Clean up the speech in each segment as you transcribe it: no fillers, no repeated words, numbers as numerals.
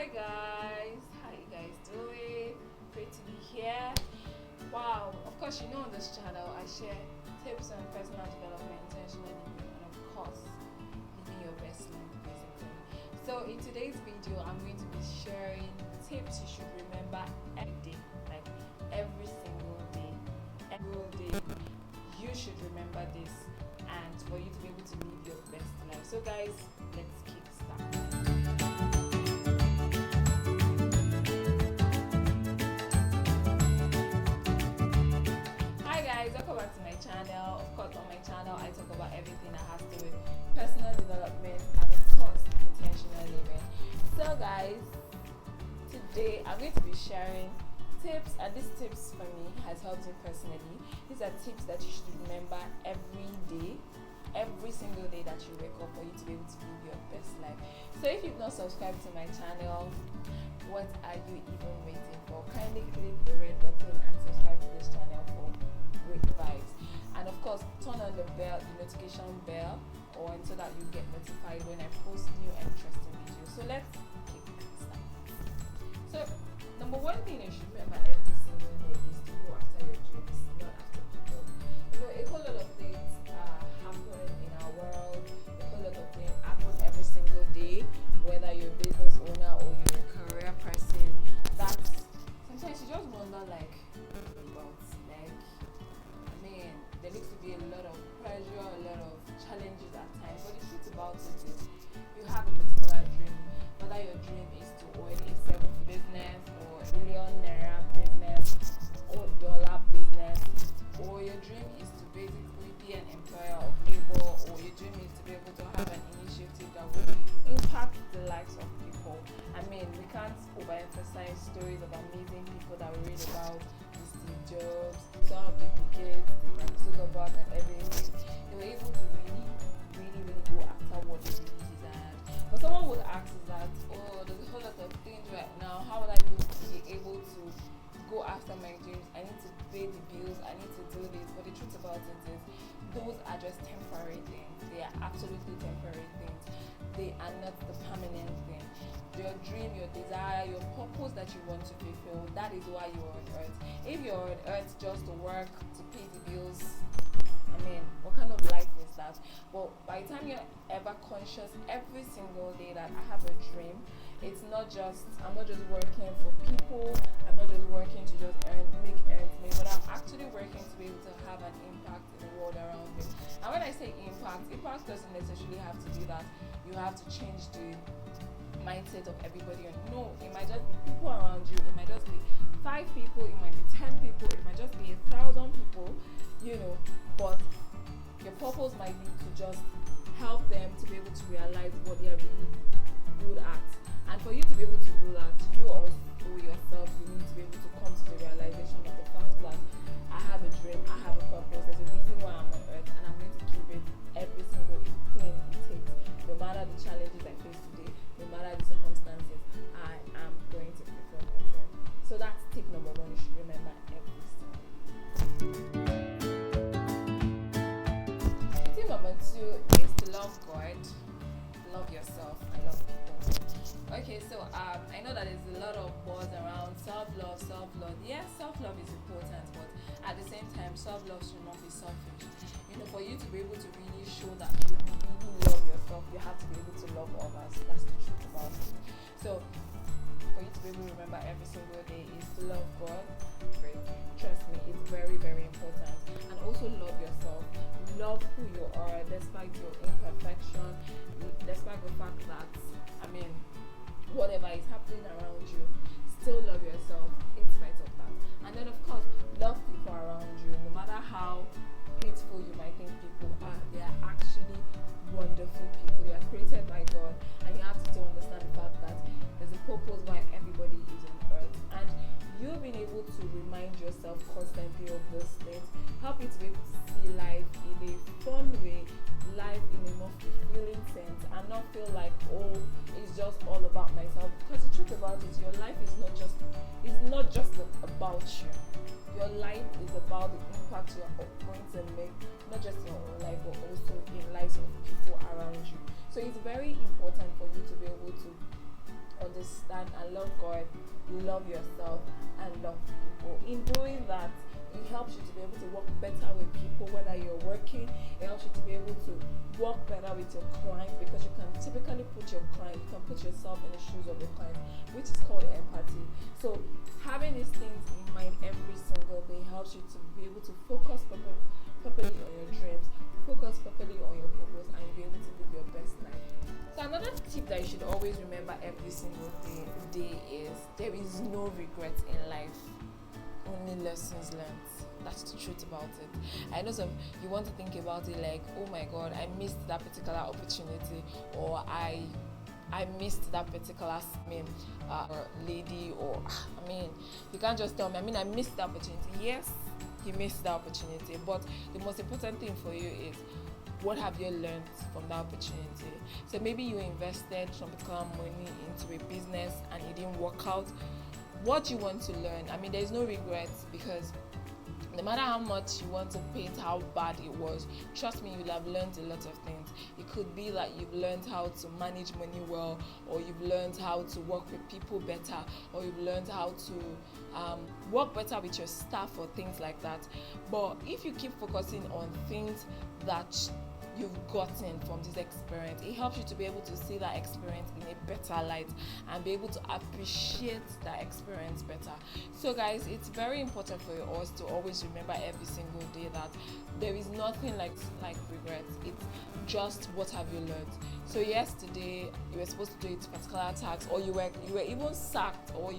Hi guys, how you guys doing? Great to be here. Wow, of course on this channel I share tips on personal development, intentional living, and of course living your best life basically. So in today's video I'm going to be sharing tips you should remember every day, like every single day. Every day you should remember this and for you to be able to live your best life. So guys, let's kick start. Welcome back to my channel. Of course, on my channel I talk about everything that has to do with personal development and of course intentional living. So guys, today I'm going to be sharing tips, and these tips for me has helped me personally. These are tips that you should remember every day, every single day that you wake up, for you to be able to live your best life. So if you've not subscribed to my channel, what are you even waiting for? Kindly click the red button and subscribe to this channel for great vibes, and of course turn on the notification bell, so that you get notified when I post new and interesting videos. So let's kick start. So number one thing you should remember every single day is to go after your dreams, not after people. A whole lot of things happen in our world. A whole lot of things happen every single day, whether you're a business owner or you're a career person. That's sometimes you just wonder there needs to be a lot of pressure, a lot of challenges at times. But the truth about it is, you have a particular dream, whether your dream is to own a seven-figure business, or a million naira business, or dollar business, or your dream is to basically be an employer of labor, or your dream is to be able to have an initiative that will impact the lives of people. We can't overemphasize stories of amazing people that we read about, the Steve Jobs, some of the Gates, about and everything. They were able to really go after what they really desired. But someone would ask is that, there's a whole lot of things right now. How would I be able to go after my dreams? I need to pay the bills. I need to do this. But the truth about it is, those are just temporary things. They are absolutely temporary things. They are not the permanent thing. Your dream, your desire, your purpose that you want to fulfill, that is why you're on earth. If you're on earth just to work, to pay the bills, what kind of life is that? But by the time you're ever conscious every single day that I have a dream, it's not just, I'm not just working for people, I'm not just working to just make ends meet, but I'm actually working to be able to have an impact in the world around me. And when I say impact doesn't necessarily have to be that you have to change the mindset of everybody. No, it might just be people around you, it might just be 5 people, it might be 10 people, it might just be 1,000 people, but your purpose might be to just help them to be able to realize what they are really good at. And for you to be able to do that, you also yourself, you need to be able to come to the realization of the fact that I have a dream, I have a purpose, there's a reason why I'm on earth, and I'm going to keep it every single thing it takes. No matter the challenges I face today, no matter the circumstances, I am going to fulfill my dream. So that's tip number 1 you should remember every single day. Tip number 2 is to love God, love yourself, and love people. Okay, so I know that there's a lot of buzz around self-love. Yes, self-love is important, but at the same time, self-love should not be selfish. For you to be able to really show that you really love yourself, you have to be able to love others. That's the truth about it. So for you to be able to remember every single day is to love God. Great. Trust me, it's very, very important. And also love yourself. Love who you are despite your imperfection, despite the fact that, whatever is happening around you, still love yourself in spite of that. And then of course, love people around you. No matter how hateful you might think people are, they are actually wonderful people. They are created by God, and you have to still understand the fact that there's a purpose why everybody is on earth. And you being able to remind yourself constantly of those things help you to be able to see life in a fun way, life in a more fulfilling sense, and not feel like, it's just all about myself. Because the truth about it, your life is not just about you. Your life is about the impact you are going to make, not just in your own life, but also in lives of people around you. So it's very important for you to be able to understand and love God, love yourself, and love people. In doing that, it helps you to be able to work better with people, whether you're working. It helps you to be able to work better with your clients, because you can typically put your client, you can put yourself in the shoes of your client, which is called empathy. So having these things in mind every single day helps you to be able to focus properly on your dreams, focus properly on your purpose, and you'll be able to live your best life. So another tip that you should always remember every single day is there is no regret in life, only lessons learned. That's the truth about it. I know you want to think about it like, oh my god, I missed that particular opportunity, or I missed that particular lady, or you can't just tell me, I missed the opportunity. Yes, you missed the opportunity, but the most important thing for you is, what have you learned from that opportunity? So maybe you invested some particular money into a business and it didn't work out. What do you want to learn? There's no regrets, because no matter how much you want to paint how bad it was, trust me, you'll have learned a lot of things. It could be that you've learned how to manage money well, or you've learned how to work with people better, or you've learned how to work better with your staff, or things like that. But if you keep focusing on things that you've gotten from this experience, it helps you to be able to see that experience in a better light and be able to appreciate that experience better. So guys, it's very important for us to always remember every single day that there is nothing like regrets. It's just, what have you learned? So yesterday you were supposed to do a particular task, or you were even sacked, or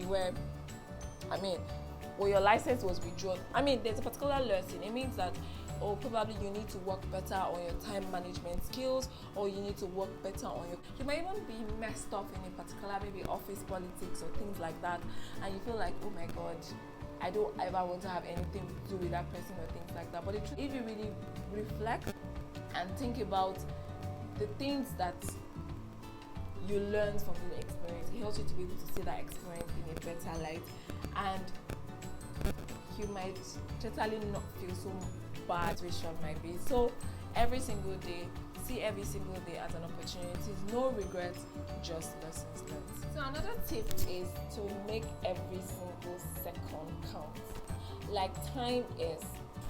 or your license was withdrawn. There's a particular lesson. It means that, or probably you need to work better on your time management skills, or you need to work better on you might even be messed up in a particular maybe office politics or things like that, and you feel like, oh my god, I don't ever want to have anything to do with that person or things like that. But if you really reflect and think about the things that you learned from the experience, it helps you to be able to see that experience in a better light, and you might totally not feel so bad situation might be. So every single day, see every single day as an opportunity. No regrets, just lessons learned. So another tip is to make every single second count. Like, time is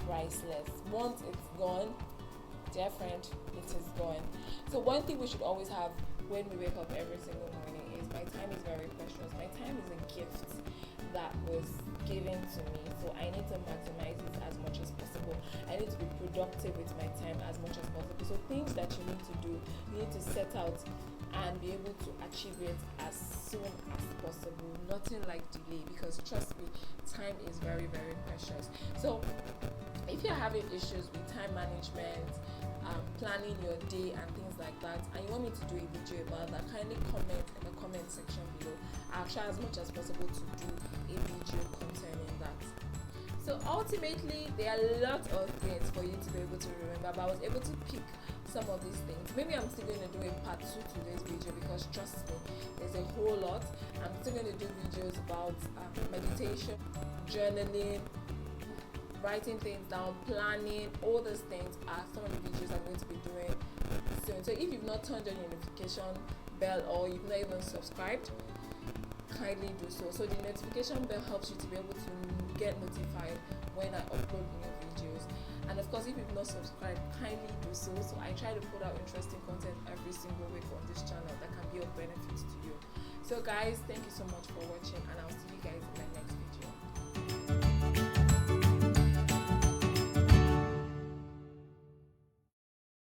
priceless. Once it's gone, dear friend, it is gone. So one thing we should always have when we wake up every single morning is, my time is very precious. My time is a gift that was given to me, so I need to maximize it as much as possible. I need to be productive with my time as much as possible. So things that you need to do, you need to set out and be able to achieve it as soon as possible. Nothing like delay, because trust me, time is very, very precious. So if you're having issues with time management, planning your day and things like that, and you want me to do a video about that, kindly comment in the comment section below. I'll try as much as possible to do a video concerning that. So ultimately, there are a lot of things for you to be able to remember, but I was able to pick some of these things. Maybe I'm still going to do a part 2 to this video, because trust me, there's a whole lot. I'm still going to do videos about meditation, journaling, writing things down, planning. All those things are some of the videos I'm going to be doing soon. So if you've not turned on your notification bell, or you've not even subscribed, kindly do so. So the notification bell helps you to be able to get notified when I upload new videos. And of course, if you've not subscribed, kindly do so. So I try to put out interesting content every single week on this channel that can be of benefit to you. So guys, thank you so much for watching.